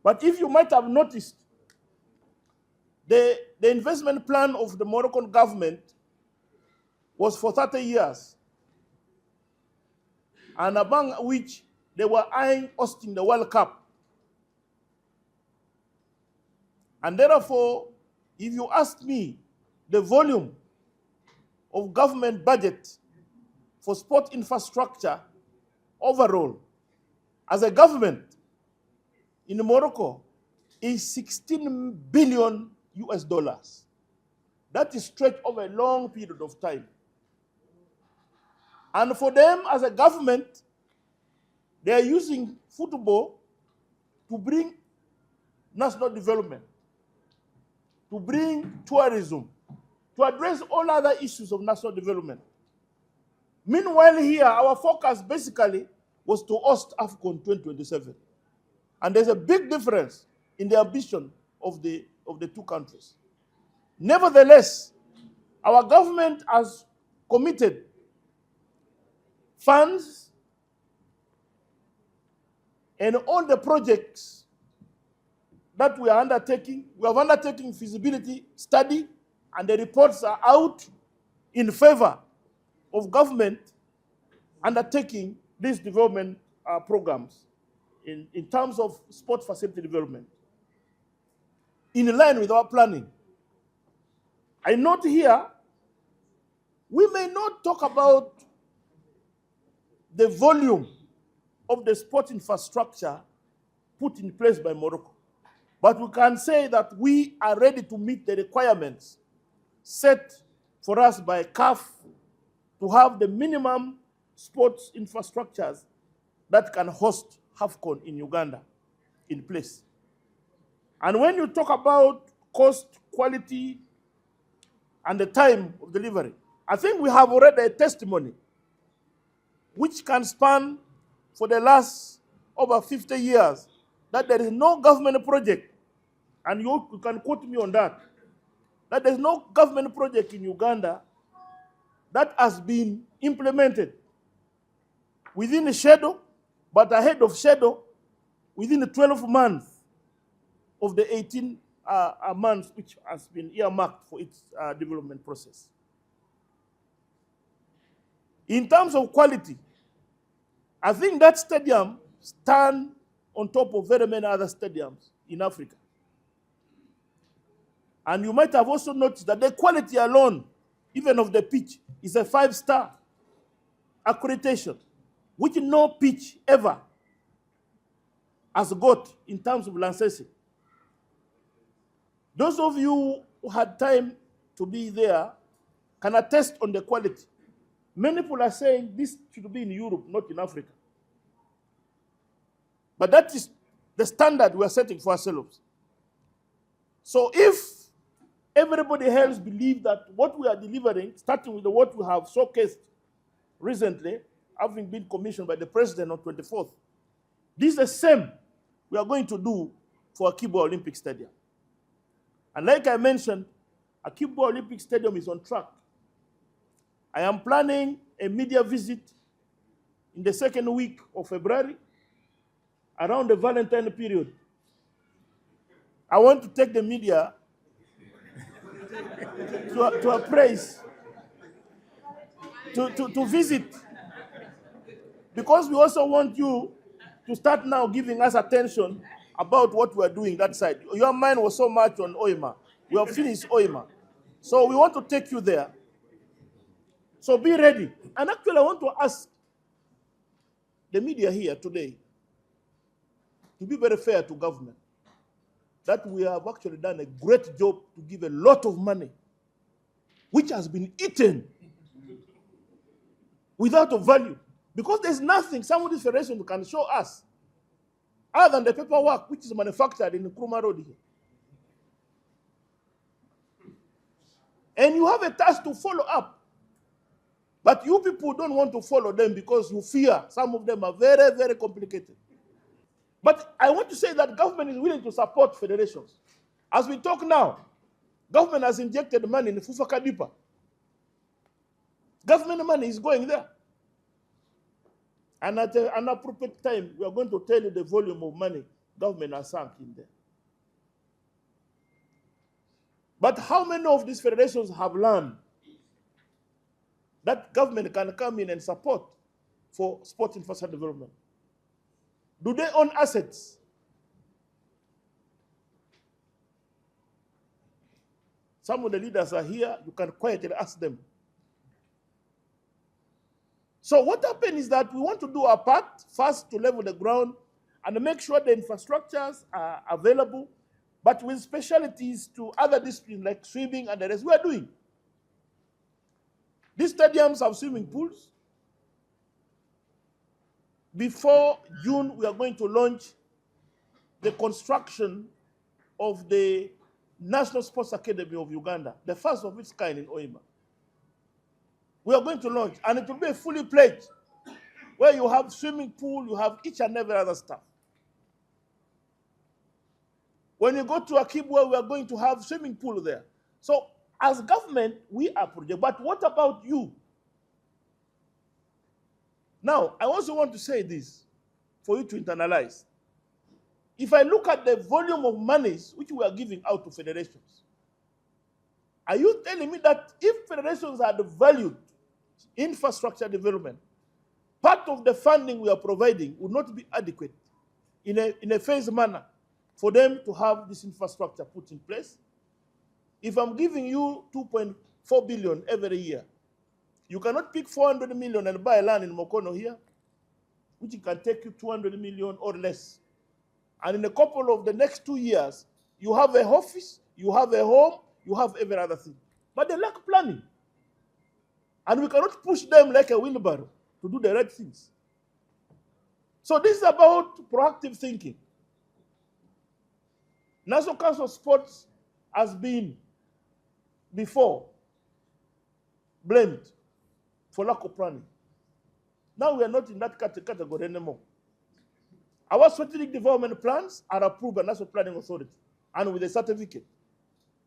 But if you might have noticed, the investment plan of the Moroccan government was for 30 years, and among which they were eyeing hosting the World Cup. And therefore, if you ask me, the volume of government budget for sport infrastructure overall as a government in Morocco is 16 billion US dollars. That is stretched over a long period of time. And for them as a government, they are using football to bring national development, to bring tourism, to address all other issues of national development. Meanwhile here, our focus basically was to host AFCON 2027. And there's a big difference in the ambition of the two countries. Nevertheless, our government has committed funds and all the projects that we are undertaking. We have undertaken feasibility study, and the reports are out in favor of government undertaking these development programs in terms of sport facility development, in line with our planning. I note here, we may not talk about the volume of the sport infrastructure put in place by Morocco, but we can say that we are ready to meet the requirements set for us by CAF to have the minimum sports infrastructures that can host AFCON in Uganda in place. And when you talk about cost, quality, and the time of delivery, I think we have already a testimony which can span for the last over 50 years that there is no government project, and you can quote me on that there is no government project in Uganda that has been implemented within a schedule, but ahead of schedule, within the 12 months of the 18 months which has been earmarked for its development process. In terms of quality, I think that stadium stands on top of very many other stadiums in Africa. And you might have also noticed that the quality alone, even of the pitch, is a 5-star accreditation, which no pitch ever has got in terms of licensing. Those of you who had time to be there can attest on the quality. Many people are saying this should be in Europe, not in Africa. But that is the standard we are setting for ourselves. So if everybody else believes that what we are delivering, starting with what we have showcased recently, having been commissioned by the president on 24th, this is the same we are going to do for Akibo Olympic Stadium. And like I mentioned, Akibo Olympic Stadium is on track. I am planning a media visit in the second week of February, around the Valentine period. I want to take the media to a place to visit, because we also want you to start now giving us attention about what we are doing that side. Your mind was so much on Oima. We have finished Oima. So we want to take you there. So be ready. And actually, I want to ask the media here today to be very fair to government, that we have actually done a great job to give a lot of money, which has been eaten without a value. Because there's nothing some of these federations can show us other than the paperwork which is manufactured in Nkrumah Road here. And you have a task to follow up. But you people don't want to follow them because you fear some of them are very, very complicated. But I want to say that government is willing to support federations. As we talk now, government has injected money in Fufaka Dipa. Government money is going there. And at an appropriate time, we are going to tell you the volume of money government are sunk in there. But how many of these federations have learned that government can come in and support for sport infrastructure development? Do they own assets? Some of the leaders are here, you can quietly ask them. So what happened is that we want to do our part, first to level the ground and make sure the infrastructures are available, but with specialties to other disciplines like swimming and the rest we are doing. These stadiums have swimming pools. Before June, we are going to launch the construction of the National Sports Academy of Uganda, the first of its kind in Hoima. We are going to launch, and it will be a fully pledged, where you have swimming pool, you have each and every other stuff. When you go to Akibwe, we are going to have swimming pool there. So as government, we are project. But what about you? Now, I also want to say this for you to internalize. If I look at the volume of monies which we are giving out to federations, are you telling me that if federations had valued infrastructure development, part of the funding we are providing would not be adequate in a phased manner for them to have this infrastructure put in place? If I'm giving you 2.4 billion every year, you cannot pick 400 million and buy land in Mokono here, which can take you 200 million or less. And in a couple of the next 2 years, you have a office, you have a home, you have every other thing. But they lack planning. And we cannot push them like a wheelbarrow to do the right things. So this is about proactive thinking. National Council of Sports has been before blamed for lack of planning. Now we are not in that category anymore. Our strategic development plans are approved by National Planning Authority and with a certificate.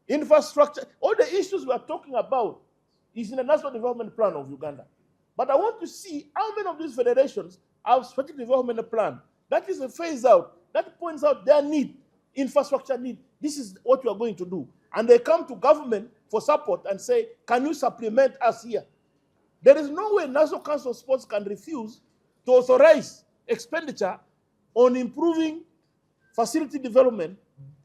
Infrastructure, all the issues we are talking about is in the National Development Plan of Uganda. But I want to see how many of these federations have strategic development plan. That is a phase out. That points out their need, infrastructure need. This is what we are going to do. And they come to government for support and say, can you supplement us here? There is no way National Council of Sports can refuse to authorize expenditure on improving facility development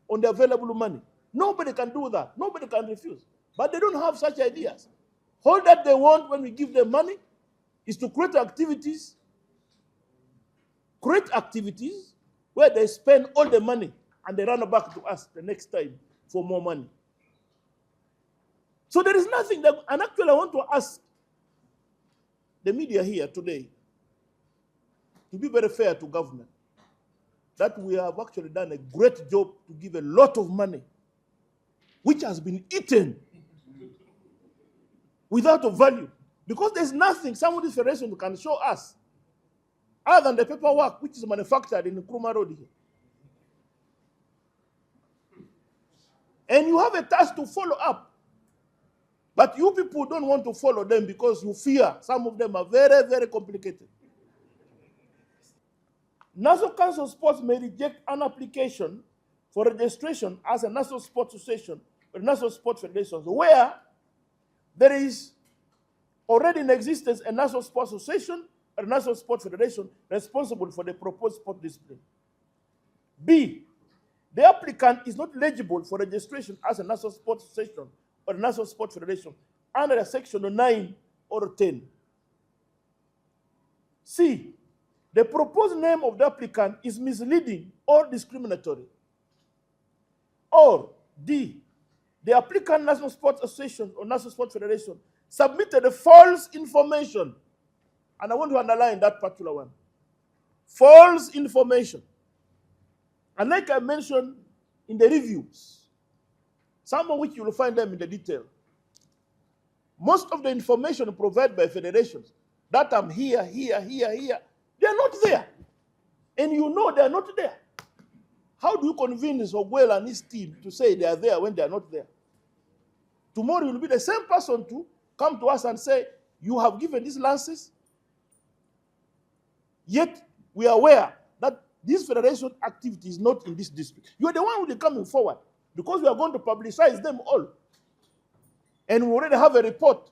on the available money. Nobody can do that. Nobody can refuse. But they don't have such ideas. All that they want when we give them money is to create activities where they spend all the money and they run back to us the next time for more money. So there is nothing that, and actually I want to ask the media here today to be very fair to government, that we have actually done a great job to give a lot of money, which has been eaten without a value. Because there's nothing some of these federations can show us other than the paperwork which is manufactured in Nkrumah Road here. And you have a task to follow up. But you people don't want to follow them because you fear some of them are very, very complicated. National Council of Sports may reject an application for registration as a National Sports Association or National Sports Federation where there is already in existence a National Sports Association or a National Sports Federation responsible for the proposed sport discipline. B, the applicant is not eligible for registration as a National Sports Association or a National Sports Federation under Section 9 or 10. C, the proposed name of the applicant is misleading or discriminatory. Or D, the applicant National Sports Association or National Sports Federation submitted a false information. And I want to underline that particular one. False information. And like I mentioned in the reviews, some of which you will find them in the detail, most of the information provided by federations, that I'm here, they are not there. And you know they are not there. How do you convince Ogwell and his team to say they are there when they are not there? Tomorrow you will be the same person to come to us and say, you have given these lances, yet we are aware that this federation activity is not in this district. You are the one who is coming forward because we are going to publicize them all. And we already have a report.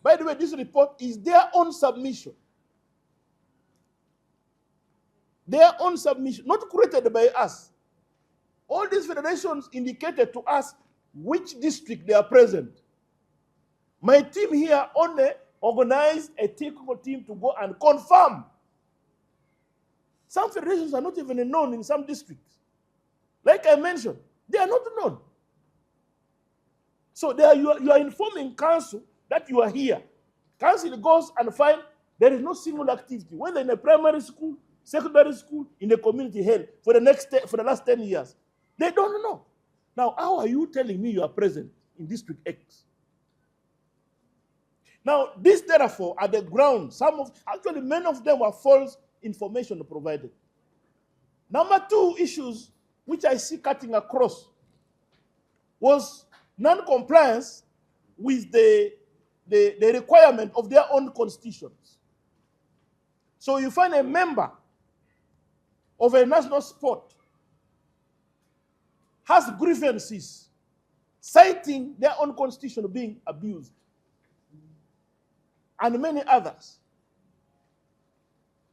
By the way, this report is their own submission. Their own submission, not created by us. All these federations indicated to us which district they are present. My team here only organized a technical team to go and confirm. Some federations are not even known in some districts. Like I mentioned, they are not known. So you are informing council that you are here. Council goes and finds there is no single activity, whether in a primary school, secondary school, in the community health for the last 10 years. They don't know. Now, how are you telling me you are present in District X? Now, these therefore are the ground. Actually, many of them were false information provided. Number two issues which I see cutting across was non-compliance with the requirement of their own constitutions. So you find a member of a national sport has grievances citing their own constitution being abused, and many others.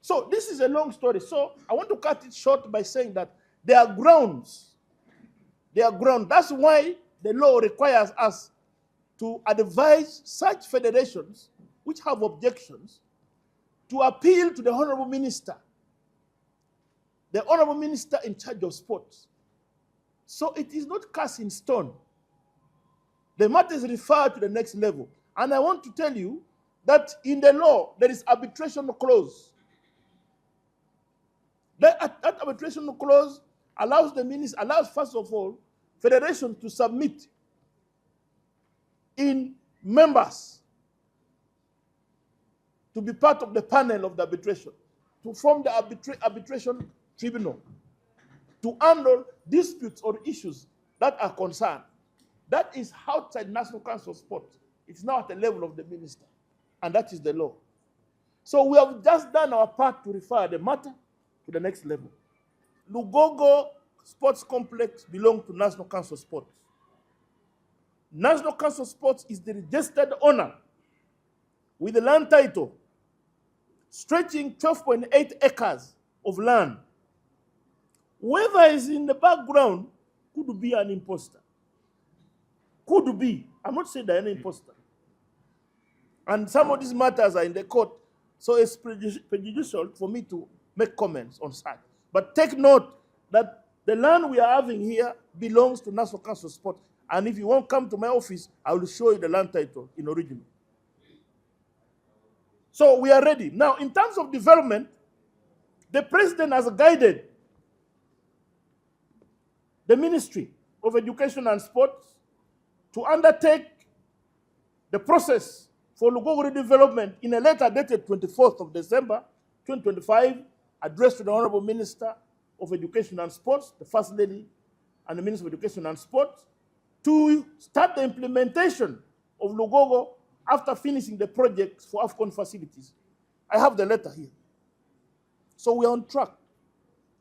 So this is a long story. So I want to cut it short by saying that there are grounds. There are grounds. That's why the law requires us to advise such federations which have objections to appeal to the Honorable Minister, the Honorable Minister in charge of sports. So it is not cast in stone. The matter is referred to the next level. And I want to tell you that in the law, there is arbitration clause. That arbitration clause allows the minister, first of all, federation to submit in members to be part of the panel of the arbitration, to form the arbitration tribunal, to handle disputes or issues that are concerned. That is outside National Council of Sport. It's now at the level of the minister, and that is the law. So we have just done our part to refer the matter to the next level. Lugogo Sports Complex belongs to National Council of Sport. National Council of Sports is the registered owner with the land title stretching 12.8 acres of land. Whoever is in the background could be an imposter. Could be. I'm not saying they're an imposter. And some of these matters are in the court, so it's prejudicial for me to make comments on such. But take note that the land we are having here belongs to National Council of Sport. And if you won't come to my office, I will show you the land title in original. So we are ready. Now, in terms of development, the president has guided the Ministry of Education and Sports to undertake the process for Lugogo redevelopment in a letter dated 24th of December 2025, addressed to the Honorable Minister of Education and Sports, the First Lady, and the Minister of Education and Sports, to start the implementation of Lugogo after finishing the projects for AFCON facilities. I have the letter here. So we are on track.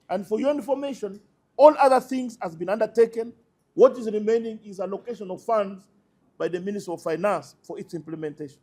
And for your information, all other things has been undertaken. What is remaining is allocation of funds by the Minister of Finance for its implementation.